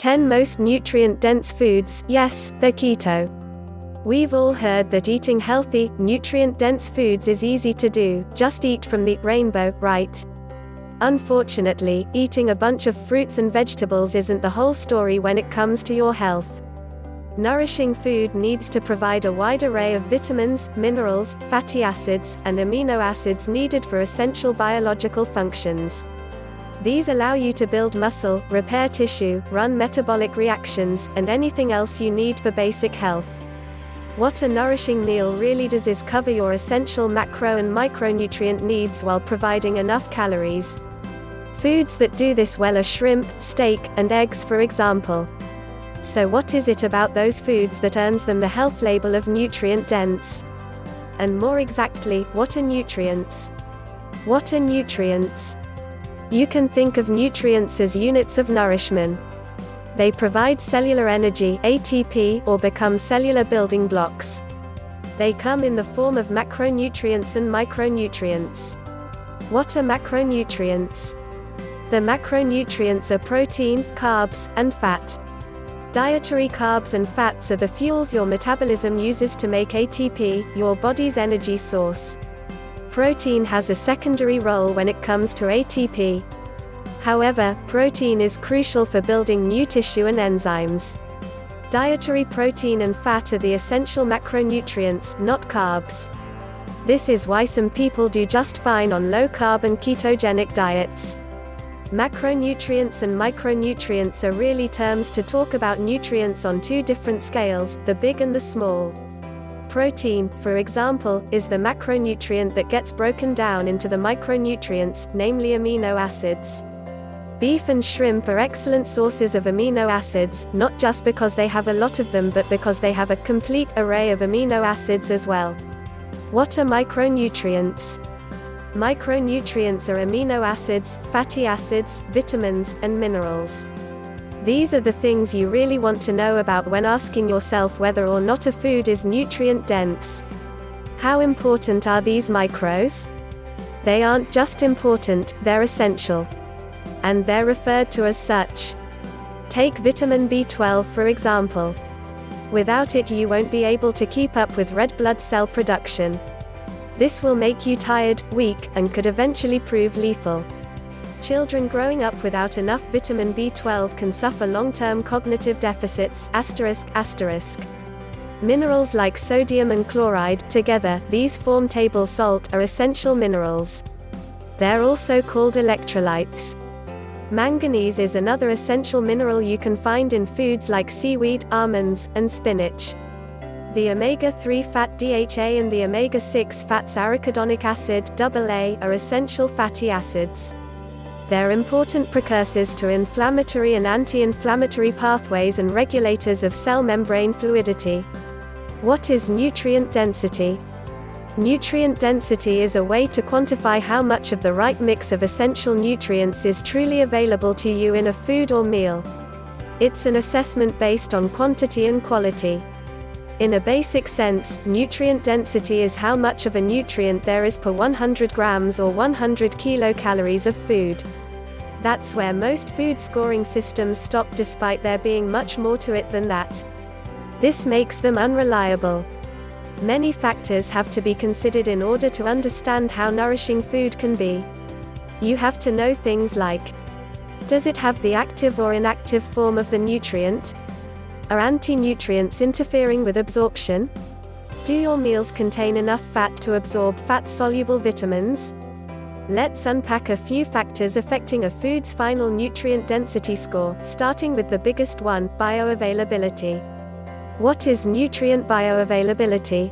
10 most nutrient-dense foods. Yes, they're keto. We've all heard that eating healthy, nutrient-dense foods is easy to do, just eat from the rainbow, right? Unfortunately, eating a bunch of fruits and vegetables isn't the whole story when it comes to your health. Nourishing food needs to provide a wide array of vitamins, minerals, fatty acids, and amino acids needed for essential biological functions. These allow you to build muscle, repair tissue, run metabolic reactions, and anything else you need for basic health. What a nourishing meal really does is cover your essential macro and micronutrient needs while providing enough calories. Foods that do this well are shrimp, steak, and eggs, for example. So what is it about those foods that earns them the health label of nutrient-dense? And more exactly, what are nutrients? What are nutrients? You can think of nutrients as units of nourishment. They provide cellular energy, ATP, or become cellular building blocks. They come in the form of macronutrients and micronutrients. What are macronutrients? The macronutrients are protein, carbs, and fat. Dietary carbs and fats are the fuels your metabolism uses to make ATP, your body's energy source. Protein has a secondary role when it comes to ATP. However, protein is crucial for building new tissue and enzymes. Dietary protein and fat are the essential macronutrients, not carbs. This is why some people do just fine on low-carb and ketogenic diets. Macronutrients and micronutrients are really terms to talk about nutrients on two different scales, the big and the small. Protein, for example, is the macronutrient that gets broken down into the micronutrients, namely amino acids. Beef and shrimp are excellent sources of amino acids, not just because they have a lot of them but because they have a complete array of amino acids as well. What are micronutrients? Micronutrients are amino acids, fatty acids, vitamins, and minerals. These are the things you really want to know about when asking yourself whether or not a food is nutrient-dense. How important are these micros? They aren't just important, they're essential. And they're referred to as such. Take vitamin B12 for example. Without it you won't be able to keep up with red blood cell production. This will make you tired, weak, and could eventually prove lethal. Children growing up without enough vitamin B12 can suffer long-term cognitive deficits. Minerals like sodium and chloride, together, these form table salt, are essential minerals. They're also called electrolytes. Manganese is another essential mineral you can find in foods like seaweed, almonds, and spinach. The omega-3 fat DHA and the omega-6 fats arachidonic acid AA are essential fatty acids. They're important precursors to inflammatory and anti-inflammatory pathways and regulators of cell membrane fluidity. What is nutrient density? Nutrient density is a way to quantify how much of the right mix of essential nutrients is truly available to you in a food or meal. It's an assessment based on quantity and quality. In a basic sense, nutrient density is how much of a nutrient there is per 100 grams or 100 kilocalories of food. That's where most food scoring systems stop, despite there being much more to it than that. This makes them unreliable. Many factors have to be considered in order to understand how nourishing food can be. You have to know things like: does it have the active or inactive form of the nutrient? Are anti-nutrients interfering with absorption? Do your meals contain enough fat to absorb fat-soluble vitamins? Let's unpack a few factors affecting a food's final nutrient density score, starting with the biggest one, bioavailability. What is nutrient bioavailability?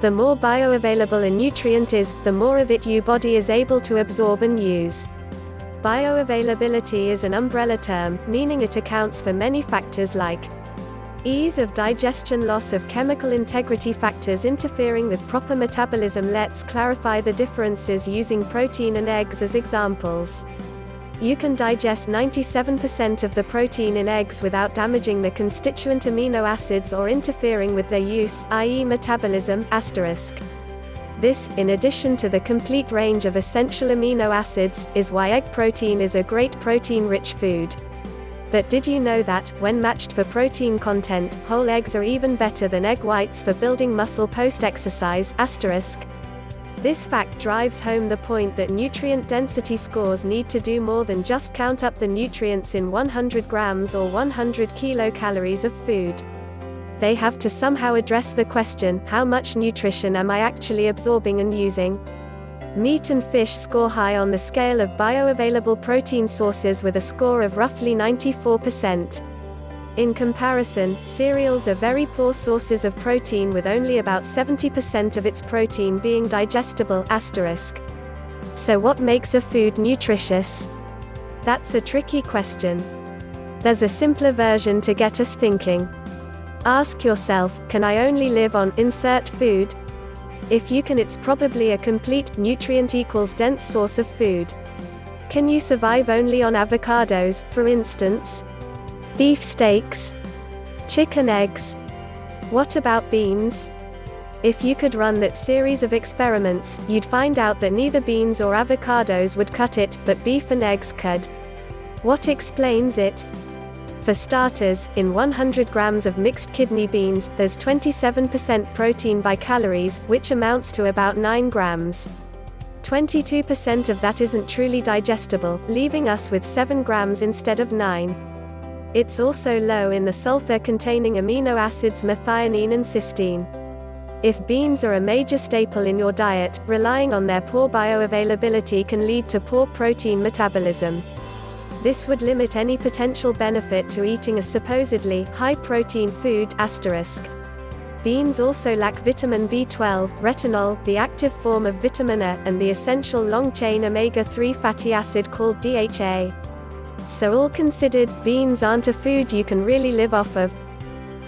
The more bioavailable a nutrient is, the more of it your body is able to absorb and use. Bioavailability is an umbrella term, meaning it accounts for many factors like ease of digestion, loss of chemical integrity, factors interfering with proper metabolism. Let's clarify the differences using protein and eggs as examples. You can digest 97% of the protein in eggs without damaging the constituent amino acids or interfering with their use, i.e. metabolism. This, in addition to the complete range of essential amino acids, is why egg protein is a great protein-rich food. But did you know that, when matched for protein content, whole eggs are even better than egg whites for building muscle post-exercise? This fact drives home the point that nutrient density scores need to do more than just count up the nutrients in 100 grams or 100 kilocalories of food. They have to somehow address the question, how much nutrition am I actually absorbing and using? Meat and fish score high on the scale of bioavailable protein sources with a score of roughly 94%. In comparison, cereals are very poor sources of protein with only about 70% of its protein being digestible. So what makes a food nutritious? That's a tricky question. There's a simpler version to get us thinking. Ask yourself, can I only live on insert food? If you can, it's probably a complete nutrient equals dense source of food. Can you survive only on avocados, for instance? Beef steaks? Chicken eggs? What about beans? If you could run that series of experiments, you'd find out that neither beans or avocados would cut it, but beef and eggs could. What explains it? For starters, in 100 grams of mixed kidney beans, there's 27% protein by calories, which amounts to about 9 grams. 22% of that isn't truly digestible, leaving us with 7 grams instead of 9. It's also low in the sulfur-containing amino acids methionine and cysteine. If beans are a major staple in your diet, relying on their poor bioavailability can lead to poor protein metabolism. This would limit any potential benefit to eating a supposedly high-protein food. Beans also lack vitamin B12, retinol, the active form of vitamin A, and the essential long-chain omega-3 fatty acid called DHA. So all considered, beans aren't a food you can really live off of.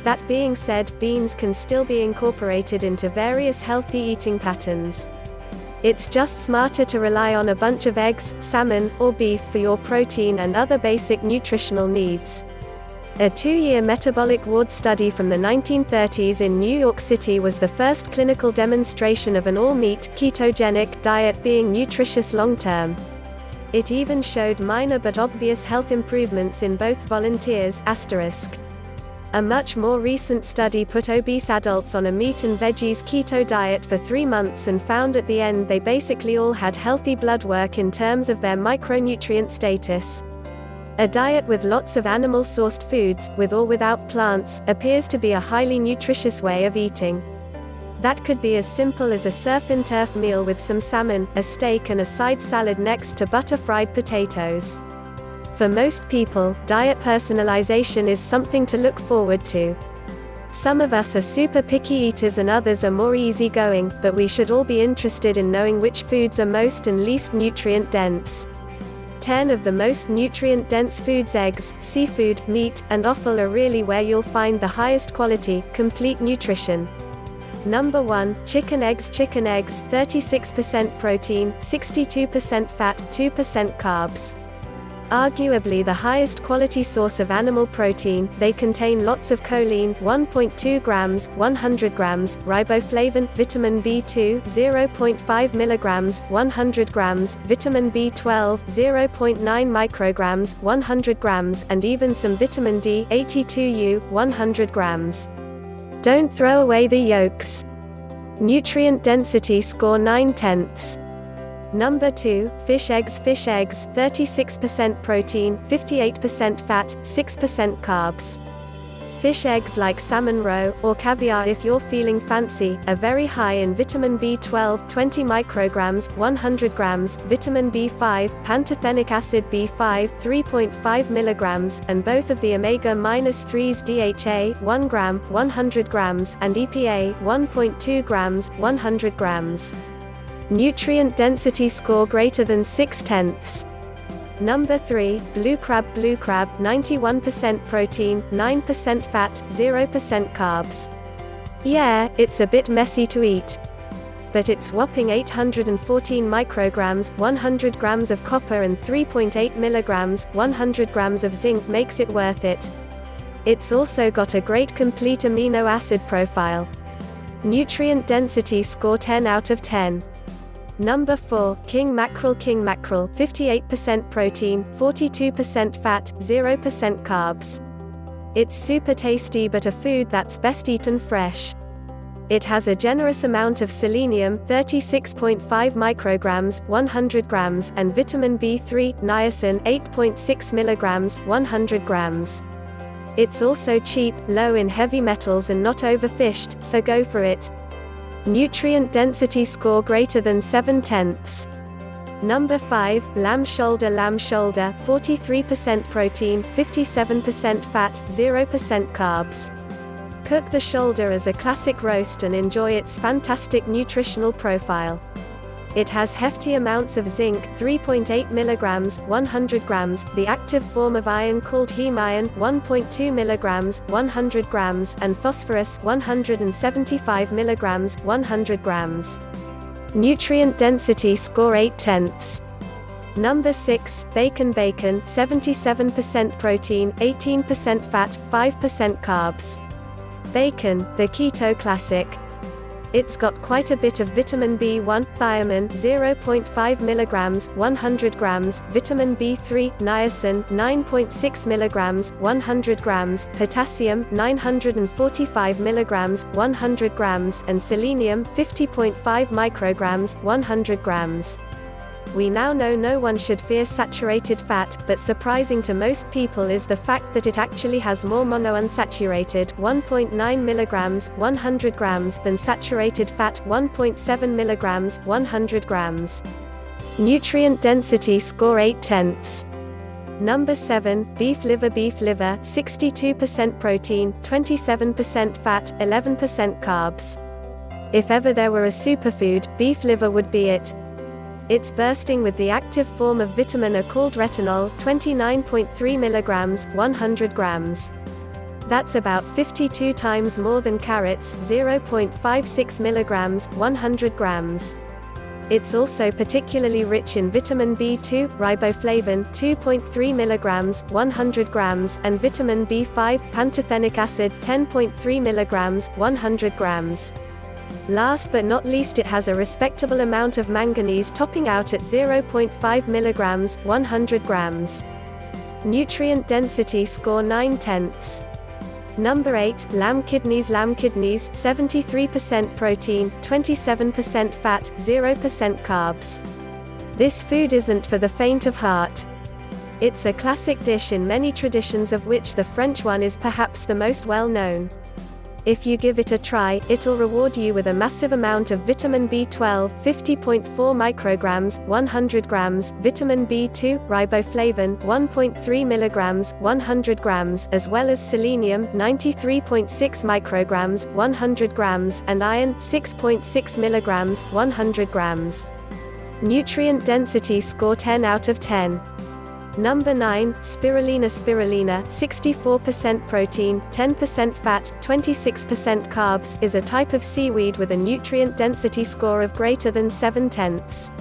That being said, beans can still be incorporated into various healthy eating patterns. It's just smarter to rely on a bunch of eggs, salmon, or beef for your protein and other basic nutritional needs. A 2-year metabolic ward study from the 1930s in New York City was the first clinical demonstration of an all-meat, ketogenic diet being nutritious long-term. It even showed minor but obvious health improvements in both volunteers. A much more recent study put obese adults on a meat and veggies keto diet for 3 months and found at the end they basically all had healthy blood work in terms of their micronutrient status. A diet with lots of animal-sourced foods, with or without plants, appears to be a highly nutritious way of eating. That could be as simple as a surf and turf meal with some salmon, a steak and a side salad next to butter-fried potatoes. For most people, diet personalization is something to look forward to. Some of us are super picky eaters and others are more easygoing, but we should all be interested in knowing which foods are most and least nutrient dense. 10 of the most nutrient dense foods: eggs, seafood, meat, and offal are really where you'll find the highest quality, complete nutrition. Number 1, chicken eggs. Chicken eggs, 36% protein, 62% fat, 2% carbs. Arguably the highest quality source of animal protein, they contain lots of choline, 1.2 grams, 100 grams, riboflavin, vitamin B2, 0.5 milligrams, 100 grams, vitamin B12, 0.9 micrograms, 100 grams, and even some vitamin D, 82U, 100 grams. Don't throw away the yolks. Nutrient density score 9/10. Number 2, fish eggs. Fish eggs, 36% protein, 58% fat, 6% carbs. Fish eggs, like salmon roe, or caviar if you're feeling fancy, are very high in vitamin B12, 20 micrograms, 100 grams, vitamin B5, pantothenic acid B5, 3.5 milligrams, and both of the omega-3's DHA, 1 gram, 100 grams, and EPA, 1.2 grams, 100 grams. Nutrient density score greater than 6/10. Number 3, blue crab. Blue crab, 91% protein, 9% fat, 0% carbs. Yeah, it's a bit messy to eat. But its whopping 814 micrograms, 100 grams of copper and 3.8 milligrams, 100 grams of zinc makes it worth it. It's also got a great complete amino acid profile. Nutrient density score 10 out of 10. Number 4, king mackerel. King mackerel, 58% protein, 42% fat, 0% carbs. It's super tasty but a food that's best eaten fresh. It has a generous amount of selenium, 36.5 micrograms, 100 grams, and vitamin B3, niacin, 8.6 milligrams, 100 grams. It's also cheap, low in heavy metals and not overfished, so go for it. Nutrient density score greater than 0.7. Number 5, lamb shoulder. Lamb shoulder, 43% protein, 57% fat, 0% carbs. Cook the shoulder as a classic roast and enjoy its fantastic nutritional profile. It has hefty amounts of zinc, 3.8 milligrams, 100 grams, the active form of iron called heme iron, 1.2 milligrams, 100 grams, and phosphorus, 175 milligrams, 100 grams. Nutrient density score 0.8. Number 6, bacon. Bacon, 77% protein, 18% fat, 5% carbs. Bacon, the keto classic. It's got quite a bit of vitamin B1, thiamine, 0.5 milligrams, 100 grams, vitamin B3, niacin, 9.6 milligrams, 100 grams, potassium, 945 milligrams, 100 grams, and selenium, 50.5 micrograms, 100 grams. We now know no one should fear saturated fat, but surprising to most people is the fact that it actually has more monounsaturated 1.9 milligrams, 100 grams than saturated fat 1.7 milligrams, 100 grams. Nutrient density score 0.8. Number 7, beef liver. Beef liver, 62% protein, 27% fat, 11% carbs. If ever there were a superfood, beef liver would be it. It's bursting with the active form of vitamin A called retinol, 29.3 milligrams, 100 grams. That's about 52 times more than carrots, 0.56 milligrams, 100 grams. It's also particularly rich in vitamin B2, riboflavin, 2.3 milligrams, 100 grams, and vitamin B5, pantothenic acid, 10.3 milligrams, 100 grams. Last but not least, it has a respectable amount of manganese, topping out at 0.5 milligrams, 100 grams. Nutrient density score 0.9. Number 8, lamb kidneys. Lamb kidneys, 73% protein, 27% fat, 0% carbs. This food isn't for the faint of heart. It's a classic dish in many traditions, of which the French one is perhaps the most well known. If you give it a try, it'll reward you with a massive amount of vitamin B12, 50.4 micrograms, 100 grams, vitamin B2, riboflavin, 1.3 milligrams, 100 grams, as well as selenium, 93.6 micrograms, 100 grams, and iron, 6.6 milligrams, 100 grams. Nutrient density score 10 out of 10. Number 9, spirulina. Spirulina, 64% protein, 10% fat, 26% carbs, is a type of seaweed with a nutrient density score of greater than 0.7.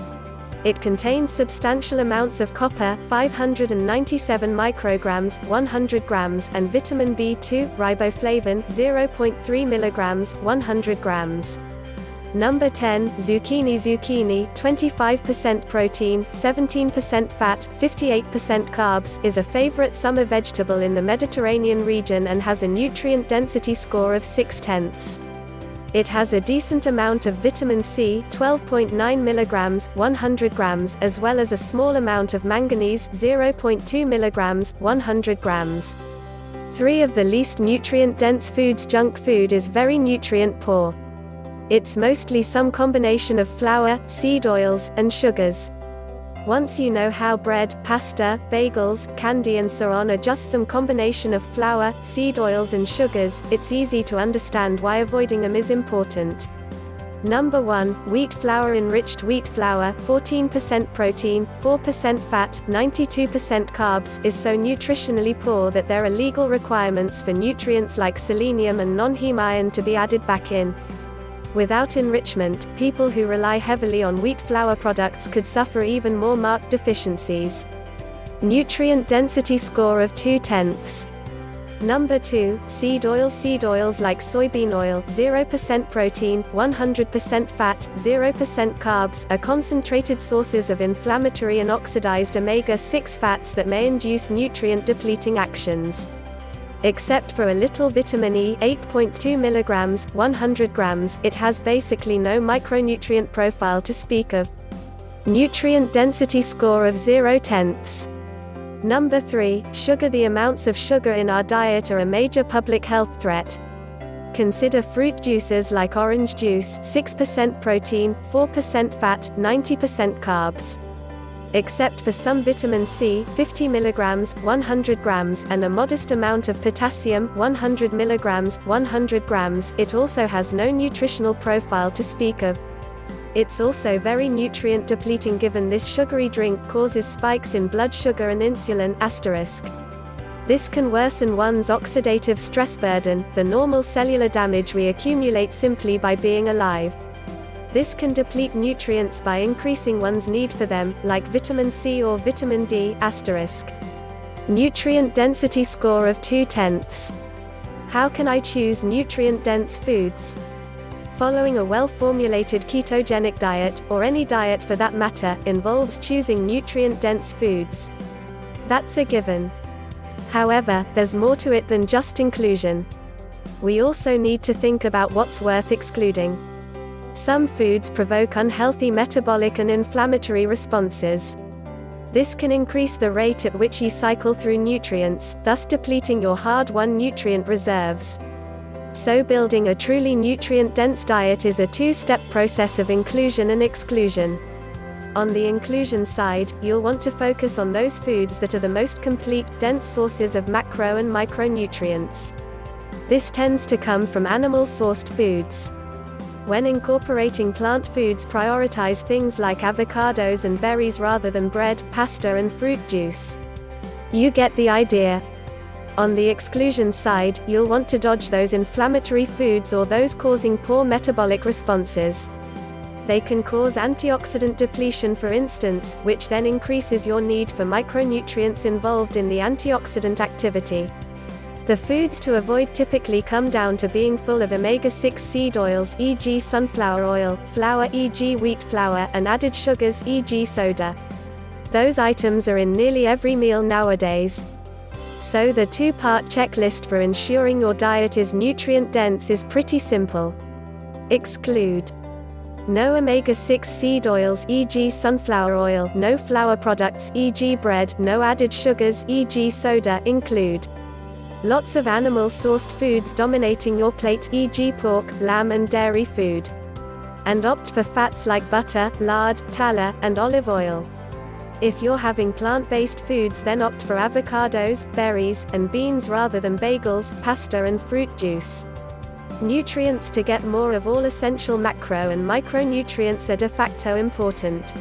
It contains substantial amounts of copper, 597 micrograms, 100 grams, and vitamin B2, riboflavin, 0.3 milligrams, 100 grams. Number 10, zucchini. Zucchini, 25% protein, 17% fat, 58% carbs, is a favorite summer vegetable in the Mediterranean region and has a nutrient density score of 0.6. It has a decent amount of vitamin C, 12.9 milligrams, 100 grams, as well as a small amount of manganese, 0.2 milligrams, 100 grams. 3 of the least nutrient-dense foods. Junk food is very nutrient-poor. It's mostly some combination of flour, seed oils, and sugars. Once you know how bread, pasta, bagels, candy and so on are just some combination of flour, seed oils and sugars, it's easy to understand why avoiding them is important. Number 1, wheat flour. Enriched wheat flour, 14% protein, 4% fat, 92% carbs, is so nutritionally poor that there are legal requirements for nutrients like selenium and non-heme iron to be added back in. Without enrichment, people who rely heavily on wheat flour products could suffer even more marked deficiencies. Nutrient density score of 0.2. Number 2, seed oils. Seed oils like soybean oil, 0% protein, 100% fat, 0% carbs, are concentrated sources of inflammatory and oxidized omega-6 fats that may induce nutrient-depleting actions. Except for a little vitamin E, 8.2 mg, 100 grams, it has basically no micronutrient profile to speak of. Nutrient density score of 0/10. Number 3, sugar. The amounts of sugar in our diet are a major public health threat. Consider fruit juices like orange juice, 6% protein, 4% fat, 90% carbs. Except for some vitamin C, 50 mg, 100 grams, and a modest amount of potassium, 100 mg, 100 grams, it also has no nutritional profile to speak of. It's also very nutrient depleting given this sugary drink causes spikes in blood sugar and insulin *. This can worsen one's oxidative stress burden, the normal cellular damage we accumulate simply by being alive. This can deplete nutrients by increasing one's need for them, like vitamin C or vitamin D *. Nutrient density score of 0.2. How can I choose nutrient-dense foods? Following a well-formulated ketogenic diet, or any diet for that matter, involves choosing nutrient-dense foods. That's a given. However, there's more to it than just inclusion. We also need to think about what's worth excluding. Some foods provoke unhealthy metabolic and inflammatory responses. This can increase the rate at which you cycle through nutrients, thus depleting your hard-won nutrient reserves. So building a truly nutrient-dense diet is a two-step process of inclusion and exclusion. On the inclusion side, you'll want to focus on those foods that are the most complete, dense sources of macro and micronutrients. This tends to come from animal-sourced foods. When incorporating plant foods, prioritize things like avocados and berries rather than bread, pasta and fruit juice. You get the idea. On the exclusion side, you'll want to dodge those inflammatory foods or those causing poor metabolic responses. They can cause antioxidant depletion, for instance, which then increases your need for micronutrients involved in the antioxidant activity. The foods to avoid typically come down to being full of omega-6 seed oils, e.g. sunflower oil, flour, e.g. wheat flour, and added sugars, e.g. soda. Those items are in nearly every meal nowadays. So the two-part checklist for ensuring your diet is nutrient-dense is pretty simple. Exclude. No omega-6 seed oils, e.g. sunflower oil, no flour products, e.g. bread, no added sugars, e.g. soda. Include. Lots of animal-sourced foods dominating your plate, e.g. pork, lamb and dairy food. And opt for fats like butter, lard, tallow, and olive oil. If you're having plant-based foods, then opt for avocados, berries, and beans rather than bagels, pasta and fruit juice. Nutrients to get more of all essential macro and micronutrients are de facto important.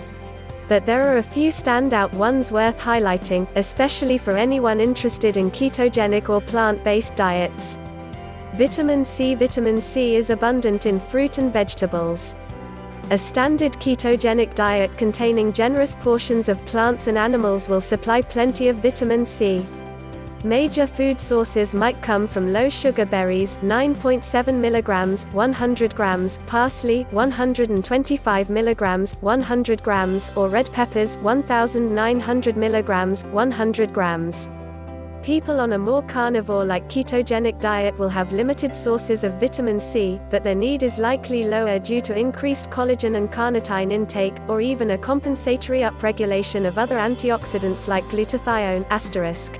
But there are a few standout ones worth highlighting, especially for anyone interested in ketogenic or plant-based diets. Vitamin C. Vitamin C is abundant in fruit and vegetables. A standard ketogenic diet containing generous portions of plants and animals will supply plenty of vitamin C. Major food sources might come from low-sugar berries, 9.7 mg, 100 grams, parsley, 125 mg, 100 grams, or red peppers, 1,900 mg, 100 grams. People on a more carnivore-like ketogenic diet will have limited sources of vitamin C, but their need is likely lower due to increased collagen and carnitine intake, or even a compensatory upregulation of other antioxidants like glutathione *.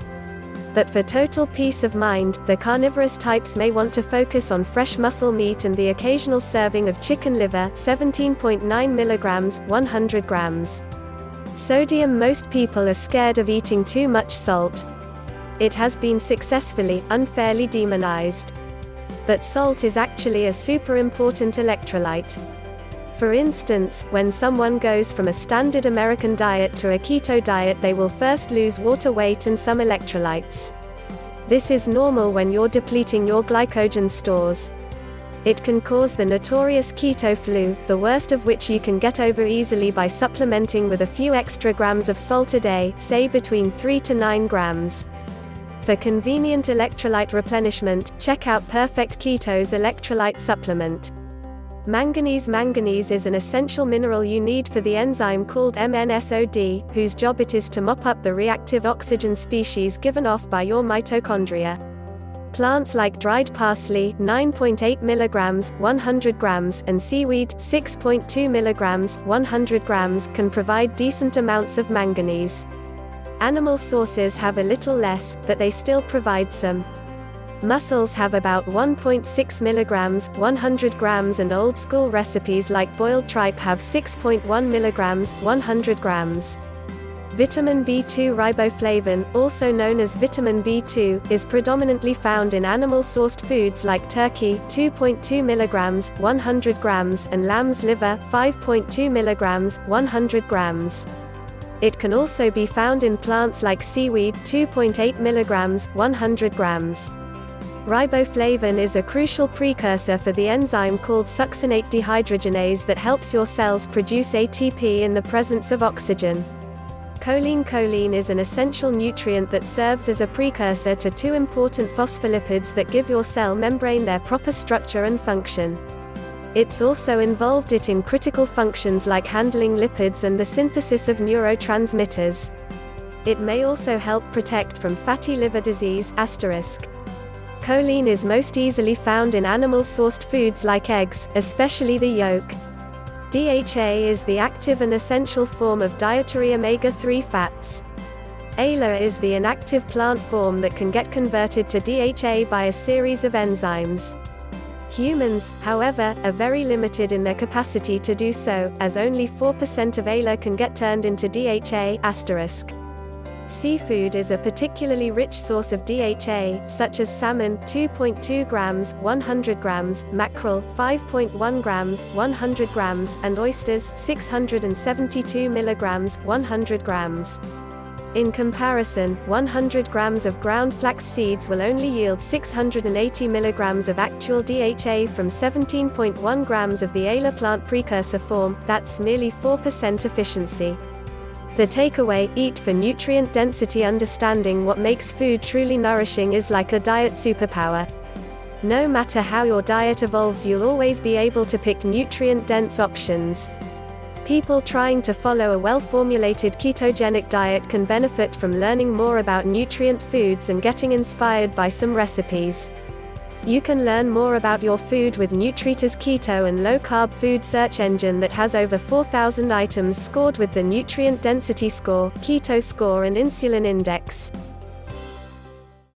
But for total peace of mind, the carnivorous types may want to focus on fresh muscle meat and the occasional serving of chicken liver, 17.9 mg, 100 grams. Sodium. Most people are scared of eating too much salt. It has been successfully, unfairly demonized. But salt is actually a super important electrolyte. For instance, when someone goes from a standard American diet to a keto diet, they will first lose water weight and some electrolytes. This is normal when you're depleting your glycogen stores. It can cause the notorious keto flu, the worst of which you can get over easily by supplementing with a few extra grams of salt a day, say between 3 to 9 grams. For convenient electrolyte replenishment, check out Perfect Keto's electrolyte supplement. Manganese. Manganese is an essential mineral you need for the enzyme called MNSOD, whose job it is to mop up the reactive oxygen species given off by your mitochondria. Plants like dried parsley 9.8 mg 100 grams and seaweed 6.2 mg 100 grams can provide decent amounts of manganese. Animal sources have a little less, but they still provide some. Mussels have about 1.6 mg 100 grams and old school recipes like boiled tripe have 6.1 mg 100 grams. Vitamin B2 riboflavin, also known as vitamin B2, is predominantly found in animal-sourced foods like turkey 2.2 mg 100 grams and lamb's liver 5.2 mg 100 grams. It can also be found in plants like seaweed 2.8 mg 100 grams. Riboflavin is a crucial precursor for the enzyme called succinate dehydrogenase that helps your cells produce ATP in the presence of oxygen. Choline. Choline is an essential nutrient that serves as a precursor to two important phospholipids that give your cell membrane their proper structure and function. It's also involved in critical functions like handling lipids and the synthesis of neurotransmitters. It may also help protect from fatty liver disease**. Choline is most easily found in animal-sourced foods like eggs, especially the yolk. DHA is the active and essential form of dietary omega-3 fats. ALA is the inactive plant form that can get converted to DHA by a series of enzymes. Humans, however, are very limited in their capacity to do so, as only 4% of ALA can get turned into DHA**. Seafood is a particularly rich source of DHA, such as salmon 2.2 grams 100 grams, mackerel 5.1 grams 100 grams, and oysters 672 milligrams 100 grams. In comparison, 100 grams of ground flax seeds will only yield 680 milligrams of actual DHA from 17.1 grams of the ALA plant precursor form. That's merely 4% efficiency. The takeaway: eat for nutrient density. Understanding what makes food truly nourishing is like a diet superpower. No matter how your diet evolves, you'll always be able to pick nutrient-dense options. People trying to follow a well-formulated ketogenic diet can benefit from learning more about nutrient foods and getting inspired by some recipes. You can learn more about your food with Theyre Keto and low-carb food search engine that has over 4,000 items scored with the nutrient density score, keto score and insulin index.